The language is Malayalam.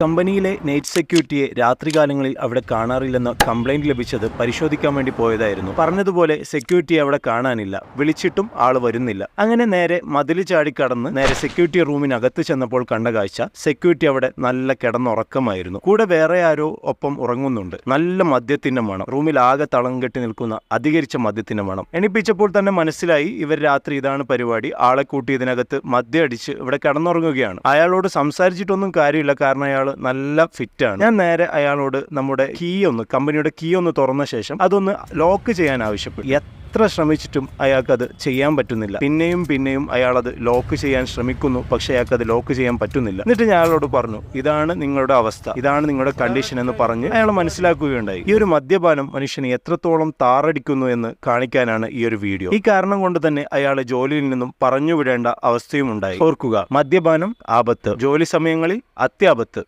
കമ്പനിയിലെ നൈറ്റ് സെക്യൂരിറ്റിയെ രാത്രികാലങ്ങളിൽ അവിടെ കാണാറില്ലെന്ന കംപ്ലൈന്റ് ലഭിച്ചത് പരിശോധിക്കാൻ വേണ്ടി പോയതായിരുന്നു. പറഞ്ഞതുപോലെ സെക്യൂരിറ്റിയെ അവിടെ കാണാനില്ല. വിളിച്ചിട്ടും ആള് വരുന്നില്ല. അങ്ങനെ നേരെ മതിൽ ചാടിക്കടന്ന് നേരെ സെക്യൂരിറ്റി റൂമിനകത്ത് ചെന്നപ്പോൾ കണ്ട കാഴ്ച, സെക്യൂരിറ്റി അവിടെ നല്ല കിടന്നുറക്കമായിരുന്നു. കൂടെ വേറെ ആരോ ഒപ്പം ഉറങ്ങുന്നുണ്ട്. നല്ല മദ്യത്തിന്റെ മണം, റൂമിൽ ആകെ തളം കെട്ടി നിൽക്കുന്ന അധികരിച്ച മദ്യത്തിന്റെ മണം. എണിപ്പിച്ചപ്പോൾ തന്നെ മനസ്സിലായി ഇവർ രാത്രി ഇതാണ് പരിപാടി. ആളെ കൂട്ടി ഇതിനകത്ത് മദ്യം അടിച്ച് ഇവിടെ കിടന്നുറങ്ങുകയാണ്. അയാളോട് സംസാരിച്ചിട്ടൊന്നും കാര്യമില്ല, കാരണം അയാൾ നല്ല ഫിറ്റാണ്. ഞാൻ നേരെ അയാളോട് നമ്മുടെ കമ്പനിയുടെ കീ ഒന്ന് തുറന്ന ശേഷം അതൊന്ന് ലോക്ക് ചെയ്യാൻ ആവശ്യപ്പെട്ടു. എത്ര ശ്രമിച്ചിട്ടും അയാൾക്കത് ചെയ്യാൻ പറ്റുന്നില്ല. പിന്നെയും അയാൾ അത് ലോക്ക് ചെയ്യാൻ ശ്രമിക്കുന്നു, പക്ഷെ അയാൾക്കത് ലോക്ക് ചെയ്യാൻ പറ്റുന്നില്ല. എന്നിട്ട് ഞാൻ അയാളോട് പറഞ്ഞു, ഇതാണ് നിങ്ങളുടെ അവസ്ഥ, ഇതാണ് നിങ്ങളുടെ കണ്ടീഷൻ എന്ന് പറഞ്ഞ് അയാൾ മനസ്സിലാക്കുകയുണ്ടായി. ഈ ഒരു മദ്യപാനം മനുഷ്യനെ എത്രത്തോളം താറടിക്കുന്നു എന്ന് കാണിക്കാനാണ് ഈ ഒരു വീഡിയോ. ഈ കാരണം കൊണ്ട് തന്നെ അയാളെ ജോലിയിൽ നിന്നും പറഞ്ഞുവിടേണ്ട അവസ്ഥയും ഉണ്ടായി. ഓർക്കുക, മദ്യപാനം ആപത്ത്, ജോലി സമയങ്ങളിൽ അത്യാപത്ത്.